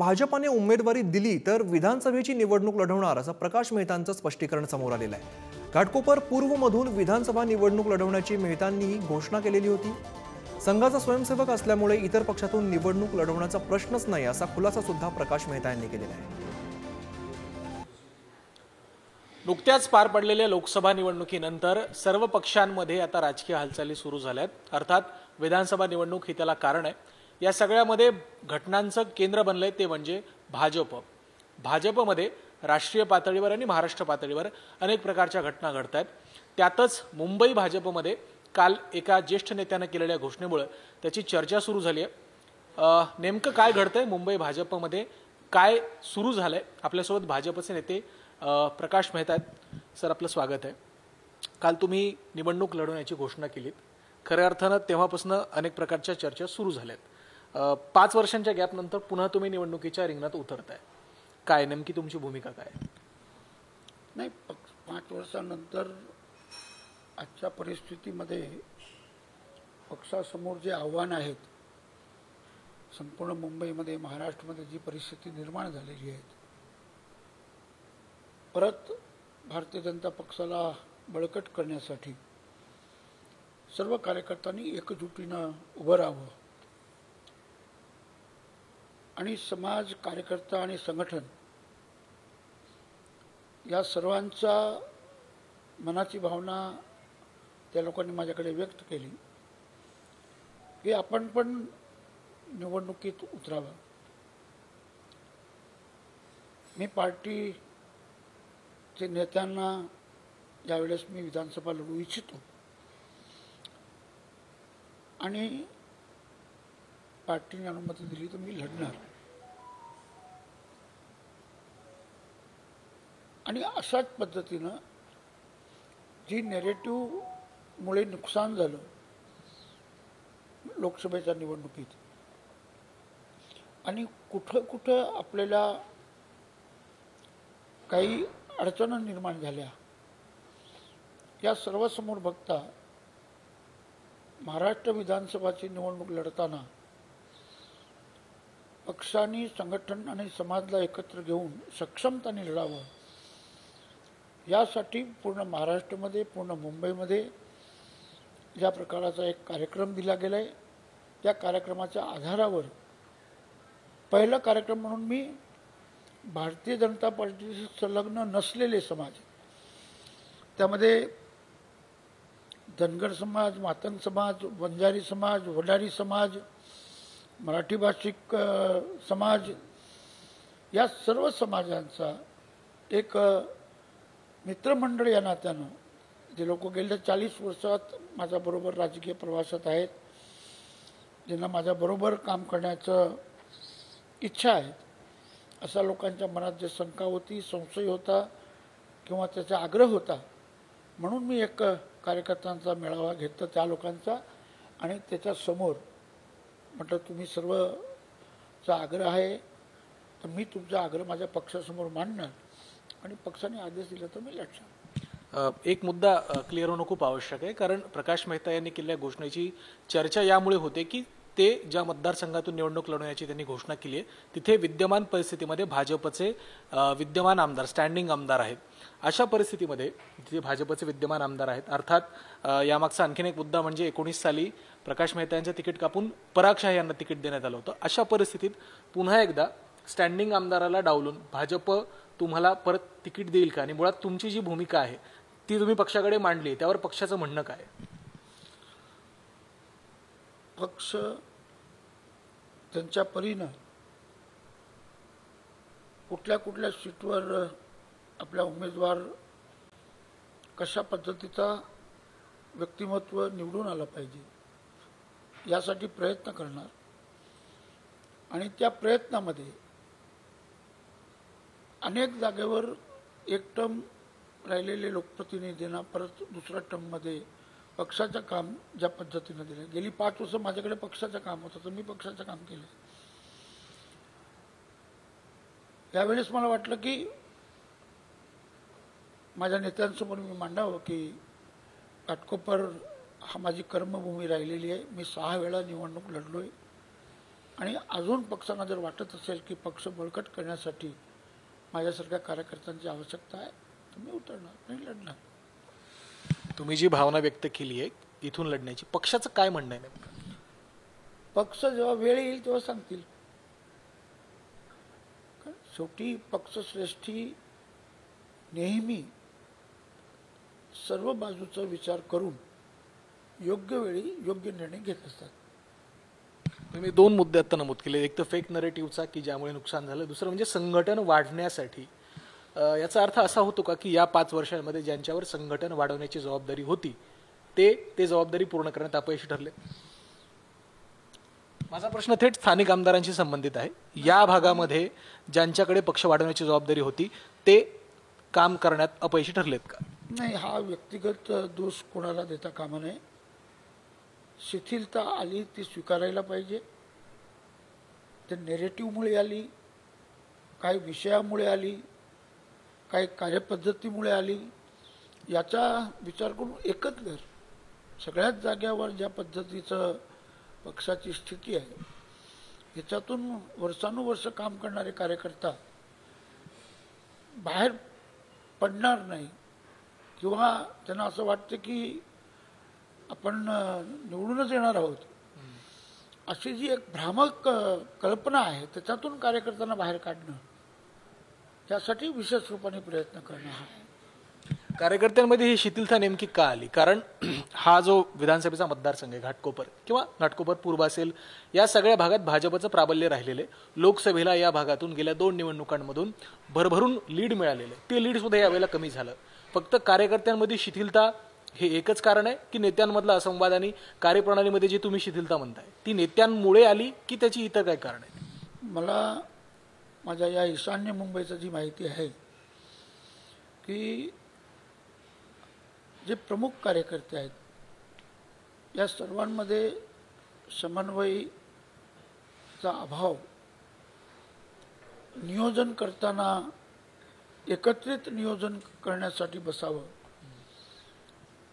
भाजपाने उमेदवारी दिली तर विधानसभेची निवडणूक लढवणार असं प्रकाश मेहतांचं स्पष्टीकरण समोर आलेलं आहे। घाटकोपर पूर्वमधून विधानसभा निवडणूक लढवण्याची मेहतांनी घोषणा केलेली होती। संघाचा स्वयंसेवक असल्यामुळे इतर पक्षातून निवडणूक लढवण्याचा प्रश्नच नाही असा खुलासा सुद्धा प्रकाश मेहता यांनी केलेला आहे। नुकत्याच पार पडलेल्या लोकसभा निवडणुकीनंतर सर्व पक्षांमध्ये आता राजकीय हालचाली सुरू झाल्या आहेत। अर्थात विधानसभा निवडणूक ही त्याला कारण आहे। या सगळ्यामध्ये घटनांचं केंद्र बनलंय ते म्हणजे भाजप। भाजपमध्ये राष्ट्रीय पातळीवर आणि महाराष्ट्र पातळीवर अनेक प्रकारच्या घटना घडत आहेत। त्यातच मुंबई भाजपमध्ये काल एका ज्येष्ठ नेत्याने केलेल्या घोषणेमुळे त्याची चर्चा सुरू झाली आहे। नेमकं काय घडतंय मुंबई भाजपमध्ये, काय सुरू झालंय? आपल्यासोबत भाजपचे नेते प्रकाश मेहता आहेत। सर, आपलं स्वागत आहे। काल तुम्ही निवडणूक लढवण्याची घोषणा केलीत। खऱ्या अर्थानं तेव्हापासून अनेक प्रकारच्या चर्चा सुरू झाल्यात। 5 वर्षांच्या गॅप नंतर पुन्हा तुम्ही निवडणुकीच्या रिंगणात उतरताय। काय नेमकी तुमची भूमिका काय? नाही, 5 वर्षांनंतर आजच्या परिस्थितीमध्ये पक्षासमोर जे आव्हान आहेत, संपूर्ण मुंबईमध्ये महाराष्ट्रामध्ये जी परिस्थिती निर्माण झालेली आहे, परत भारतीय जनता पक्षाला बळकट करण्यासाठी सर्व कार्यकर्त्यांनी एकजुटीनं उभं राहावं आणि समाज, कार्यकर्ता आणि संघटन या सर्वांचा मनाची भावना त्या लोकांनी माझ्याकडे व्यक्त केली की आपण पण निवडणुकीत उतरावं। मी पार्टीचे नेत्यांना यावेळेस मी विधानसभा लढवू इच्छितो आणि पार्टीने अनुमती दिली तर मी लढणार। आणि अशाच पद्धतीनं जी नेरेटिव्हमुळे नुकसान झालं लोकसभेच्या निवडणुकीत आणि कुठं कुठं आपल्याला काही अडचणी निर्माण झाल्या, या सर्वांसमोर बघता महाराष्ट्र विधानसभाची निवडणूक लढताना पक्षांनी, संघटन आणि समाजाला एकत्र घेऊन सक्षमतेने लढावं, यासाठी पूर्ण महाराष्ट्रामध्ये, पूर्ण मुंबईमध्ये ज्या प्रकारचा एक कार्यक्रम दिला गेलाय, त्या कार्यक्रमाच्या आधारावर पहिला कार्यक्रम म्हणून मी भारतीय जनता पार्टीशी संलग्न नसलेले समाज, त्यामध्ये धनगर समाज, मातंग समाज, बंजारी समाज, वडारी समाज, मराठी भाषिक समाज, या सर्व समाजांचा एक मित्रमंडळ या नात्यानं, जे लोक गेल्या 40 वर्षात माझ्याबरोबर राजकीय प्रवासात आहेत, ज्यांना माझ्याबरोबर काम करण्याचं इच्छा आहे, अशा लोकांच्या मनात जे शंका होती, संशय होता किंवा त्याचा आग्रह होता, म्हणून मी एक कार्यकर्त्यांचा मेळावा घेतला त्या लोकांचा आणि त्याच्यासमोर म्हटलं तुम्ही सर्वचा आग्रह आहे तर मी तुमचा आग्रह माझ्या पक्षासमोर मांडणार आणि पक्षाने आदेश दिला तर मी लढणार। एक मुद्दा क्लिअर होणं खूप आवश्यक आहे, कारण प्रकाश मेहता यांनी केलेल्या घोषणेची चर्चा यामुळे होते की ते ज्या मतदारसंघातून निवडणूक लढवण्याची त्यांनी घोषणा केली आहे तिथे विद्यमान परिस्थितीमध्ये भाजपचे विद्यमान आमदार, स्टँडिंग आमदार आहेत। अशा परिस्थितीमध्ये जे भाजपचे विद्यमान आमदार आहेत, अर्थात यामागचा आणखीन एक मुद्दा म्हणजे 19 साली प्रकाश मेहता यांचं तिकीट कापून पराग शाह यांना तिकीट देण्यात आलं होतं। अशा परिस्थितीत पुन्हा एकदा स्टँडिंग आमदाराला डावलून भाजप तुम्हाला परत तिकीट देईल का? आणि मुळात तुमची जी भूमिका आहे ती तुम्ही पक्षाकडे मांडली, त्यावर पक्षाचं म्हणणं काय? पक्ष त्यांच्या परीनं कुठल्या कुठल्या सीटवर आपला उमेदवार कशा पद्धतीचा व्यक्तिमत्व निवडून आला पाहिजे यासाठी प्रयत्न करणार आणि त्या प्रयत्नामध्ये अनेक जागेवर एक टर्म राहिलेले लोकप्रतिनिधींना परत दुसऱ्या टर्ममध्ये पक्षाचं काम ज्या पद्धतीनं दिलं, गेली 5 वर्ष माझ्याकडे पक्षाचं काम होतं तर मी पक्षाचं काम केलं। यावेळेस मला वाटलं की माझ्या नेत्यांसमोर मी मांडावं की घाटकोपर हा माझी कर्मभूमी राहिलेली आहे। मी 6 वेळा निवडणूक लढलोय आणि अजून पक्षांना जर वाटत असेल की पक्ष बळकट करण्यासाठी माझ्यासारख्या कार्यकर्त्यांची आवश्यकता आहे तर मी उतरणार, नाही लढणार. तुम्ही जी भावना व्यक्त केली आहे इथून लढण्याची, पक्षाचं काय म्हणणं आहे नेमकं? पक्ष जेव्हा वेळ येईल तेव्हा सांगतील. शेवटी पक्षश्रेष्ठी नेहमी सर्व बाजूचा विचार करून योग्य वेळी योग्य निर्णय घेत असतात. तुम्ही दोन मुद्दे आता नमूद केले, एक तर फेक नरेटिव्हचा की ज्यामुळे नुकसान झालं, दुसरं म्हणजे संघटन वाढण्यासाठी. याचा अर्थ असा होतो का की या 5 वर्षांमध्ये ज्यांच्यावर संघटन वाढवण्याची जबाबदारी होती ते जबाबदारी पूर्ण करण्यात अपयशी ठरले? माझा प्रश्न थेट स्थानिक आमदारांशी संबंधित आहे. या भागामध्ये ज्यांच्याकडे पक्ष वाढवण्याची जबाबदारी होती ते काम करण्यात अपयशी ठरलेत का? नाही, हा व्यक्तिगत दोष कोणाला देता कामा नये. शिथिलता आली ती स्वीकारायला पाहिजे. ते नेरेटिव्हमुळे आली, काही विषयामुळे आली, काही कार्यपद्धतीमुळे आली, याचा विचार करून एकत्र सगळ्याच जाग्यावर ज्या पद्धतीचं पक्षाची स्थिती आहे याच्यातून वर्षानुवर्ष काम करणारे कार्यकर्ता बाहेर पडणार नाही किंवा त्यांना असं वाटतं की आपण निवडूनच येणार आहोत अशी जी एक भ्रामक कल्पना आहे त्याच्यातून कार्यकर्त्यांना बाहेर काढणं, त्यासाठी विशेष रूपाने प्रयत्न करणं हा आहे. कार्यकर्त्यांमध्ये ही शिथिलता नेमकी का आली? कारण हा जो विधानसभेचा मतदारसंघ आहे, घाटकोपर किंवा घाटकोपर पूर्व असेल, या सगळ्या भागात भाजपचं प्राबल्य राहिलेले, लोकसभेला या भागातून गेल्या 2 निवडणुकांमधून भरभरून लीड मिळालेले, ते लीड सुद्धा यावेळेला कमी झालं. फक्त कार्यकर्त्यांमध्ये शिथिलता हे एकच कारण आहे की नेत्यांमधला असंवाद आणि कार्यप्रणालीमध्ये जी तुम्ही शिथिलता म्हणताय ती नेत्यांमुळे आली की त्याची इतर काय कारण आहे? मला माझ्या या ईशान्य मुंबईची जी माहिती आहे की जे प्रमुख कार्यकर्ते आहेत या सर्वांमध्ये समन्वयचा अभाव, नियोजन करताना एकत्रित नियोजन करण्यासाठी बसावं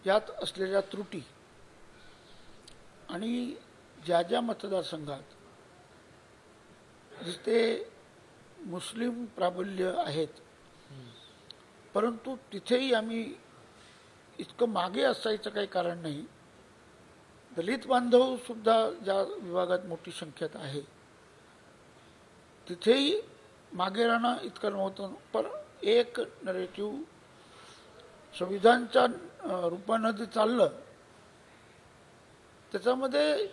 यात असलेल्या त्रुटी आणि ज्या ज्या मतदारसंघात जिथे मुस्लिम प्राबल्य आहेत परंतु तिथेही आम्ही इतकं मागे असायचं काही कारण नाही. दलित बांधव सुद्धा ज्या विभागात मोठी संख्येत आहे तिथेही मागे राहणं इतकं नव्हतं. पण एक नरेटिव्ह संविधानच्या रूपानं जे चाललं त्याच्यामध्ये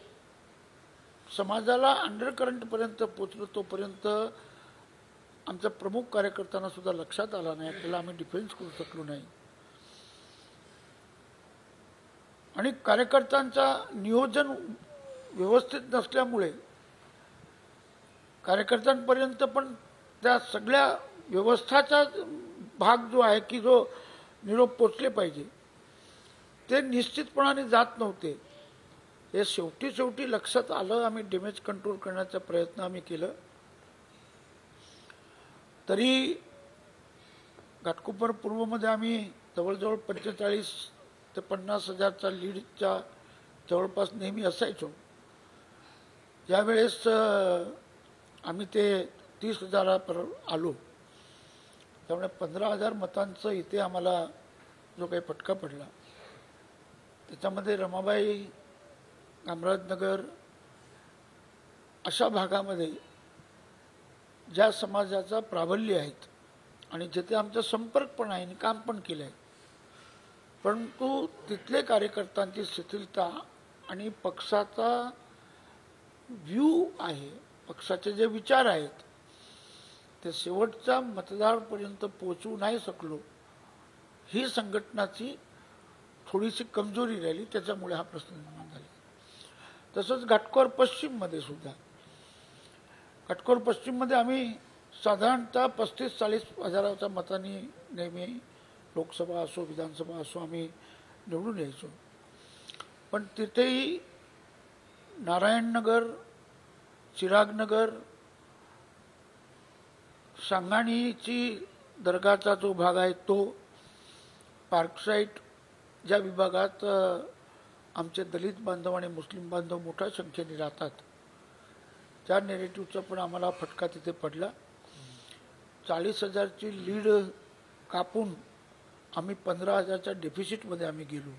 समाजाला अंडरकरंटपर्यंत पोचलं, तोपर्यंत आमच्या प्रमुख कार्यकर्त्यांना सुद्धा लक्षात आला नाही, त्याला आम्ही डिफेन्स करू शकलो नाही. आणि कार्यकर्त्यांचा नियोजन व्यवस्थित नसल्यामुळे कार्यकर्त्यांपर्यंत पण त्या सगळ्या व्यवस्थाचा भाग जो आहे की जो निरोप पोचले पाहिजे ते निश्चितपणाने जात नव्हते. हे शेवटी लक्षात आलं. आम्ही डॅमेज कंट्रोल करण्याचा प्रयत्न आम्ही केलं. तरी घाटकोपर पूर्वमध्ये आम्ही जवळजवळ 45 ते 50 हजारचा लीडच्या जवळपास नेहमी असायचो. यावेळेस आम्ही ते 30,000 आलो. त्यामुळे 15,000 मतांचं इथे आम्हाला जो काही फटका पडला त्याच्यामध्ये रमाबाई, कामराजनगर अशा भागामध्ये ज्या समाजाचा प्राबल्य आहेत आणि जिथे आमचा संपर्क पण आहे आणि काम पण केलं आहे, परंतु तिथले कार्यकर्त्यांची शिथिलता आणि पक्षाचा व्ह्यू आहे, पक्षाचे जे विचार आहेत ते शेवटच्या मतदारापर्यंत पोहोचू नाही शकलो, ही संघटनाची थोडीशी कमजोरी राहिली. त्याच्यामुळे हा प्रश्न निर्माण झाला. तसंच घाटकोपर पश्चिममध्ये सुद्धा, घाटकोपर पश्चिममध्ये आम्ही साधारणतः 35-40 हजाराच्या मतांनी नेहमी लोकसभा असो विधानसभा असो आम्ही निवडून यायचो. पण तिथेही नारायणनगर, चिरागनगर, सांगाणीची दर्गाचा जो भाग आहे तो, पार्कसाईट ज्या विभागात आमचे दलित बांधव आणि मुस्लिम बांधव मोठ्या संख्येने राहतात त्या नेरेटिव्हचा पण आम्हाला फटका तिथे पडला. 40,000ची लीड कापून आम्ही 15,000च्या डेफिसिटमध्ये आम्ही गेलो.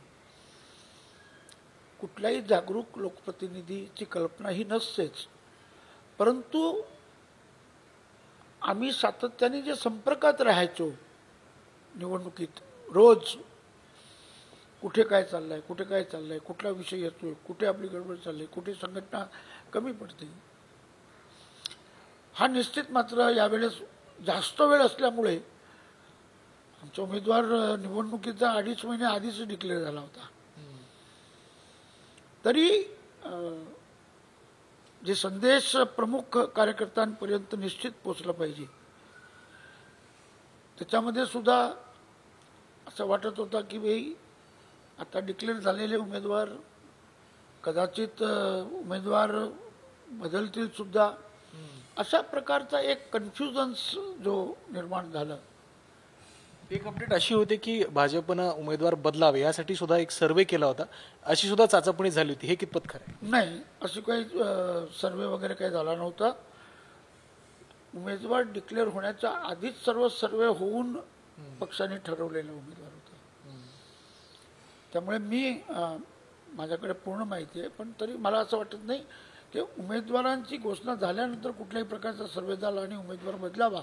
कुठल्याही जागरूक लोकप्रतिनिधीची कल्पना ही नसतेच, परंतु आम्ही सातत्याने जे संपर्कात राहायचो निवडणुकीत, रोज कुठे काय चाललंय, कुठे काय चाललंय, कुठला विषय येतोय, कुठे आपली गडबड चालली, कुठे संघटना कमी पडते, हा निश्चित मात्र यावेळेस जास्त वेळ असल्यामुळे आमचा उमेदवार निवडणुकीचा 2.5 महिने आधीच डिक्लेअर झाला होता. तरी जे संदेश प्रमुख कार्यकर्त्यांपर्यंत निश्चित पोचला पाहिजे, त्याच्यामध्ये सुद्धा असं वाटत होतं की बाई आता डिक्लेअर झालेले उमेदवार कदाचित उमेदवार बदलतील सुद्धा, अशा प्रकारचा एक कन्फ्युजन्स जो निर्माण झाला. एक अपडेट अशी होती की भाजपनं उमेदवार बदलावे यासाठी सुद्धा एक सर्वे केला होता, अशी सुद्धा चाचपणी झाली होती. हे कितपत खरं आहे? नाही, अशी काही सर्वे वगैरे काही झाला नव्हता. उमेदवार डिक्लेअर होण्याच्या आधीच सर्व सर्वे होऊन पक्षाने ठरवलेला उमेदवार होता. त्यामुळे मी माझ्याकडे पूर्ण माहिती आहे, पण तरी मला असं वाटत नाही की उमेदवारांची घोषणा झाल्यानंतर कुठल्याही प्रकारचा सर्वे झाला आणि उमेदवार बदलावा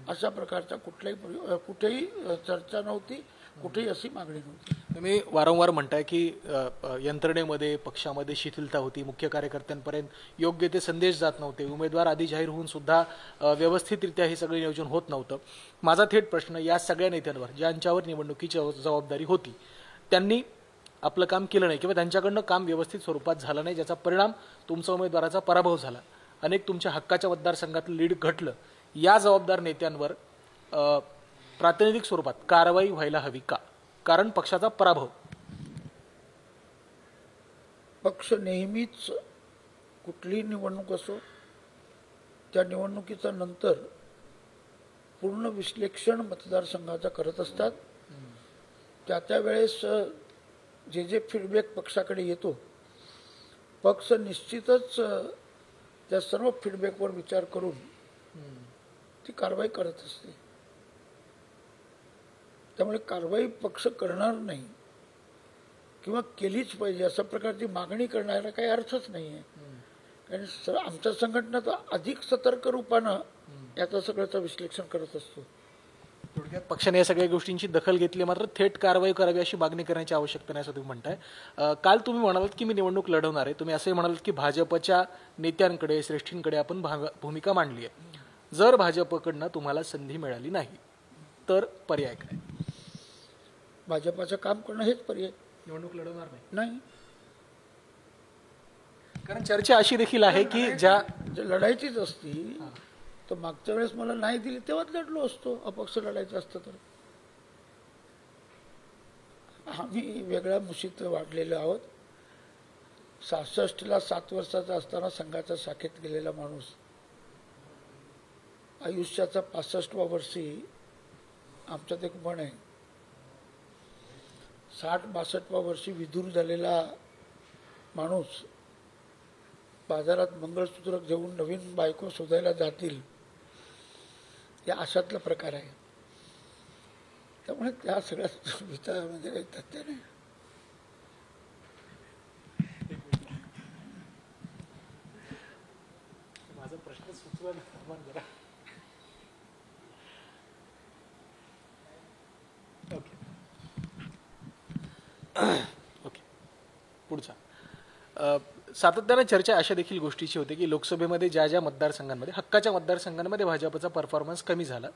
अशा प्रकारचा कुठेही चर्चा नव्हती, कुठेही अशी मागणी नव्हती. तुम्ही वारंवार म्हणताय की यंत्रणेमध्ये पक्षामध्ये शिथिलता होती, मुख्य कार्यकर्त्यांपर्यंत योग्य ते संदेश जात नव्हते, उमेदवार आधी जाहीर होऊन सुद्धा व्यवस्थितरित्या हे सगळे नियोजन होत नव्हतं. माझा थेट प्रश्न या सगळ्या नेत्यांवर ज्यांच्यावर निवडणुकीची जबाबदारी होती त्यांनी आपलं काम केलं नाही किंवा त्यांच्याकडनं काम व्यवस्थित स्वरूपात झालं नाही, ज्याचा परिणाम तुमचा उमेदवाराचा पराभव झाला, अनेक तुमच्या हक्काच्या मतदारसंघातलं लीड घटलं. या जबाबदार नेत्यांवर प्रातिनिधिक स्वरूपात कारवाई व्हायला हवी का? कारण पक्षाचा पराभव. पक्ष नेहमीच कुठलीही निवडणूक असो त्या निवडणुकीच्या नंतर पूर्ण विश्लेषण मतदारसंघाचा करत असतात. त्या वेळेस जे फीडबॅक पक्षाकडे येतो, पक्ष निश्चितच त्या सर्व फीडबॅकवर विचार करून ती कारवाई करत असते. त्यामुळे कारवाई पक्ष करणार नाही किंवा केलीच पाहिजे अशा प्रकारची मागणी करण्याला काही अर्थच नाही आहे. कारण आमच्या संघटना तर अधिक सतर्क रूपानं याचं सगळ्याचं विश्लेषण करत असतो. थोडक्यात पक्षाने या सगळ्या गोष्टींची दखल घेतली, मात्र थेट कारवाई करावी अशी मागणी करण्याची आवश्यकता नाही असं तुम्ही म्हणताय. काल तुम्ही म्हणालात की मी निवडणूक लढवणार आहे, तुम्ही असंही म्हणालात की भाजपच्या नेत्यांकडे श्रेष्ठींकडे आपण भूमिका मांडली आहे. जर भाजपकडनं तुम्हाला संधी मिळाली नाही तर पर्याय काय? भाजपाचं काम करणं हेच पर्याय. निवडणूक लढवणार नाही. कारण चर्चा अशी देखील आहे की ज्या लढायचीच असती तर मागच्या वेळेस मला नाही दिली तेव्हाच लढलो असतो. अपक्ष लढायचं असतं तर. आम्ही वेगळ्या मुशीत वाढलेलो आहोत. 66ला 7 वर्षाचा असताना संघाच्या शाखेत गेलेला माणूस आयुष्याचा 65व्या वर्षी आमच्यात एक म्हण आहे, 60-62व्या वर्षी विधूर झालेला माणूस बाजारात मंगळसूत्र घेऊन नवीन बायको शोधायला जातील या अशातला प्रकार आहे. त्यामुळे त्या सगळ्या विचारामध्ये काही तथ्य नाही. माझा प्रश्न सुचवा जरा. ओके, पुढचा. सातत्याने चर्चा अशा देखील गोष्टीची होती की लोकसभेमध्ये ज्या ज्या मतदारसंघांमध्ये हक्काच्या मतदारसंघांमध्ये भाजपचा परफॉर्मन्स कमी झाला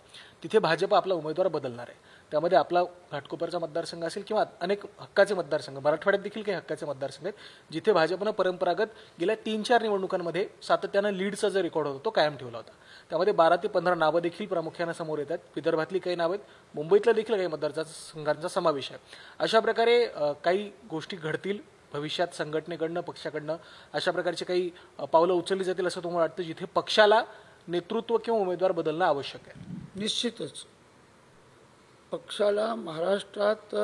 तिथे भाजप आपला उमेदवार बदलणार आहे. त्यामध्ये आपला घाटकोपरचा मतदारसंघ असेल किंवा अनेक हक्काचे मतदारसंघ, मराठवाड्यात देखील काही हक्काचे मतदारसंघ आहेत जिथे भाजपनं परंपरागत गेल्या 3-4 निवडणुकांमध्ये सातत्यानं लीडचा जो रेकॉर्ड होता तो कायम ठेवला होता. त्यामध्ये 12 ते 15 नावं देखील प्रामुख्यानं समोर येतात. विदर्भातली काही नावं आहेत, मुंबईतल्या देखील काही मतदारसंघांचा समावेश आहे. अशा प्रकारे काही गोष्टी घडतील भविष्यात संघटनेकडनं, पक्षाकडनं अशा प्रकारचे काही पावलं उचलली जातील असं तुम्हाला वाटतं जिथे पक्षाला नेतृत्व किंवा उमेदवार बदलणं आवश्यक आहे? निश्चितच पक्षाला महाराष्ट्रात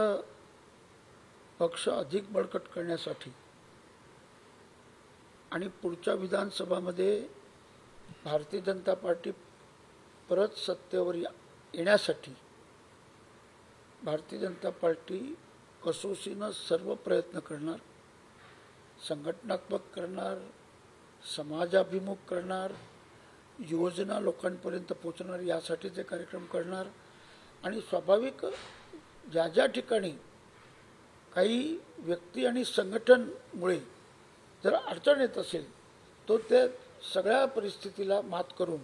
पक्ष अधिक बळकट करण्यासाठी आणि पुढच्या विधानसभामध्ये भारतीय जनता पार्टी परत सत्तेवर येण्यासाठी भारतीय जनता पार्टी कसोशीनं सर्व प्रयत्न करणार, संघटनात्मक करणार, समाजाभिमुख करणार, योजना लोकांपर्यंत पोहोचणार यासाठीचे कार्यक्रम करणार आणि स्वाभाविक ज्या ज्या ठिकाणी काही व्यक्ती आणि संघटनमुळे जर अडचण येत असेल तो त्या सगळ्या परिस्थितीला मात करून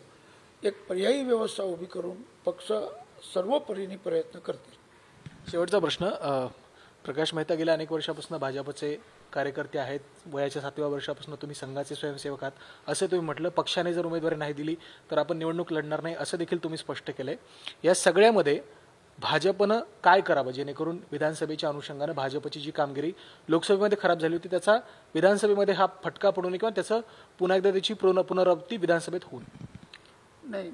एक पर्यायी व्यवस्था उभी करून पक्ष सर्व परीने प्रयत्न करतील। शेवटचा प्रश्न, प्रकाश मेहता गेल्या अनेक वर्षापासून भाजपचे कार्यकर्ते आहेत, वयाच्या 7व्या वर्षापासून तुम्ही संघाचे स्वयंसेवक आहात असे तुम्ही म्हटलं, पक्षाने जर उमेदवारी नाही दिली तर आपण निवडणूक लढणार नाही असं देखील तुम्ही स्पष्ट केलंय। या सगळ्यामध्ये भाजपनं काय करावं जेणेकरून विधानसभेच्या अनुषंगाने भाजपची जी कामगिरी लोकसभेमध्ये खराब झाली होती त्याचा विधानसभेमध्ये हा फटका पडू नये किंवा त्याचं पुन्हा एकदा त्याची पुनरावृत्ती विधानसभेत होईल? नाही,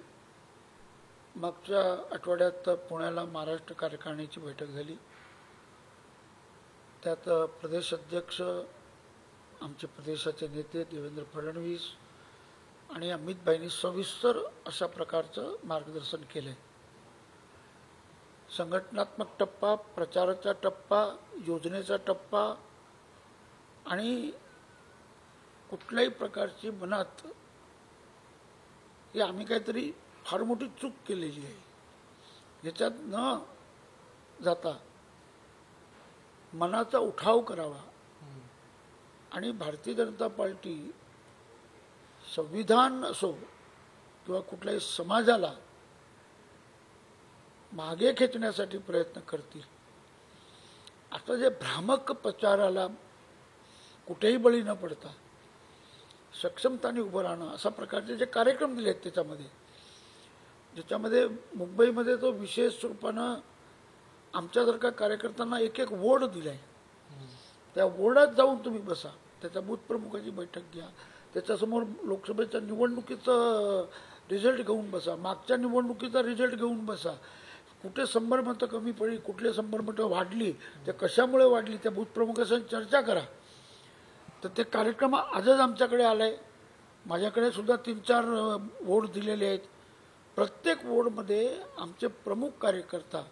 मागच्या आठवड्यात पुण्याला महाराष्ट्र कार्यकारिणीची बैठक झाली, त्यात प्रदेश अध्यक्ष आमचे प्रदेशाचे नेते देवेंद्र फडणवीस आणि अमितभाईंनी सविस्तर अशा प्रकारचं मार्गदर्शन केलंय। संघटनात्मक टप्पा, प्रचाराचा टप्पा, योजनेचा टप्पा आणि कुठल्याही प्रकारची मनात की आम्ही काहीतरी फार मोठी चूक केलेली आहे याच्यात न जाता मनाचा उठाव करावा आणि भारतीय जनता पार्टी संविधान असो किंवा कुठल्याही समाजाला मागे खेचण्यासाठी प्रयत्न करतील। आता जे भ्रामक प्रचाराला कुठेही बळी न पडता सक्षमताने उभं राहणं अशा प्रकारचे जे कार्यक्रम दिले आहेत ज्याच्यामध्ये मुंबईमध्ये तो विशेष स्वरूपानं आमच्यासारख्या कार्यकर्त्यांना एक एक वोर्ड दिलाय, त्या वोर्डात जाऊन तुम्ही बसा, त्याच्या बूथ प्रमुखाची बैठक घ्या, त्याच्यासमोर लोकसभेच्या निवडणुकीचा रिझल्ट घेऊन बसा, मागच्या निवडणुकीचा रिझल्ट घेऊन बसा, कुठे 100 मतं कमी पडली, कुठले 100 मतं वाढली, ते कशामुळे वाढली त्या बूथ प्रमुखांशी चर्चा करा। तर ते कार्यक्रम आजच आमच्याकडे आलाय, माझ्याकडे सुद्धा 3-4 वोर्ड दिलेले आहेत। प्रत्येक वोर्डमध्ये आमचे प्रमुख कार्यकर्ता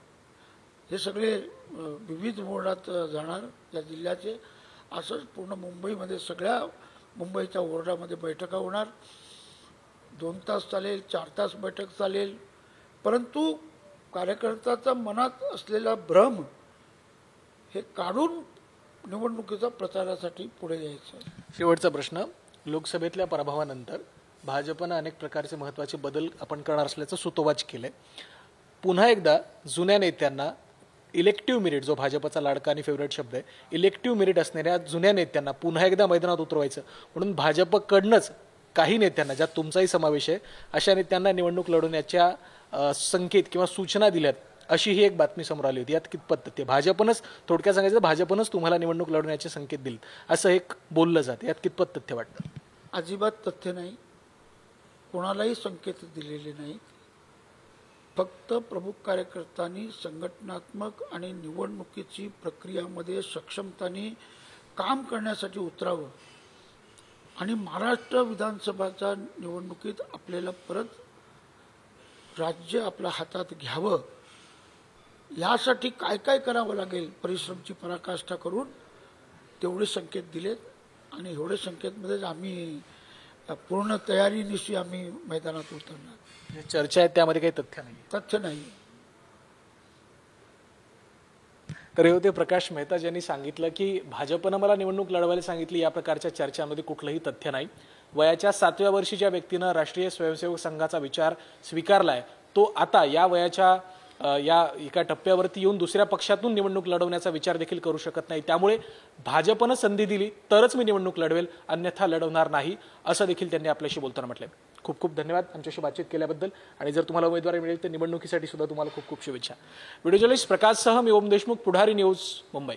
हे सगळे विविध वोर्डात जाणार या जिल्ह्याचे, असंच पूर्ण मुंबईमध्ये सगळ्या मुंबईच्या वोर्डामध्ये बैठका होणार। 2 तास चालेल, 4 तास बैठक चालेल, परंतु कार्यकर्त्याच्या मनात असलेला भ्रम हे काढून निवडणुकीचा प्रचारासाठी पुढे यायचं। शेवटचा प्रश्न, लोकसभेतल्या पराभवानंतर भाजपनं अनेक प्रकारचे महत्त्वाचे बदल आपण करणार असल्याचं सुतोवाच केलंय। पुन्हा एकदा जुन्या नेत्यांना इलेक्टिव्ह मेरिट, जो भाजपचा लाडका आणि फेवरेट शब्द आहे, इलेक्टिव्ह मेरिट असणाऱ्या जुन्या नेत्यांना पुन्हा एकदा मैदानात उतरवायचं म्हणून भाजपकडनंच काही नेत्यांना, ज्यात तुमचाही समावेश आहे, अशा नेत्यांना निवडणूक लढवण्याच्या संकेत किंवा सूचना दिल्यात अशी ही एक बातमी समोर आली होती। यात कितपत तथ्य? भाजपनंच, थोडक्यात सांगायचं भाजपनंच तुम्हाला निवडणूक लढवण्याचे संकेत दिले असं एक बोललं जातं, यात कितपत तथ्य वाटतं? अजिबात तथ्य नाही, कोणालाही संकेत दिलेले नाही। फक्त प्रमुख कार्यकर्त्यांनी संघटनात्मक आणि निवडणुकीची प्रक्रियामध्ये सक्षमताने काम करण्यासाठी उतरावं आणि महाराष्ट्र विधानसभाच्या निवडणुकीत आपल्याला परत राज्य आपल्या हातात घ्यावं, यासाठी काय काय करावं लागेल परिश्रमची पराकाष्ठा करून तेवढे संकेत दिलेत आणि एवढे संकेतमध्येच आम्ही पूर्ण तयारीनिशी आम्ही मैदानात उतरणार। चर्चा आहे त्यामध्ये काही तथ्य नाही? तथ्य नाही। तर हे होते प्रकाश मेहता, ज्यांनी सांगितलं की भाजपनं मला निवडणूक लढवायला सांगितली, या प्रकारच्या चर्चांमध्ये कुठलंही तथ्य नाही। वयाच्या 7व्या वर्षी ज्या व्यक्तीनं राष्ट्रीय स्वयंसेवक संघाचा विचार स्वीकारलाय तो आता या वयाच्या या एका टप्प्यावरती येऊन दुसऱ्या पक्षातून निवडणूक लढवण्याचा विचार देखील करू शकत नाही। त्यामुळे भाजपनं संधी दिली तरच मी निवडणूक लढवेल, अन्यथा लढवणार नाही, असं देखील त्यांनी आपल्याशी बोलताना म्हटलंय। खूप खूप धन्यवाद आमच्याशी बातचीत केल्याबद्दल, आणि जर तुम्हाला उमेदवारी मिळेल तर निवडणुकीसाठी सुद्धा तुम्हाला खूप खूप शुभेच्छा। व्हिडिओ जर्नलिस्ट प्रकाशसह मी ओम देशमुख, पुढारी न्यूज, मुंबई।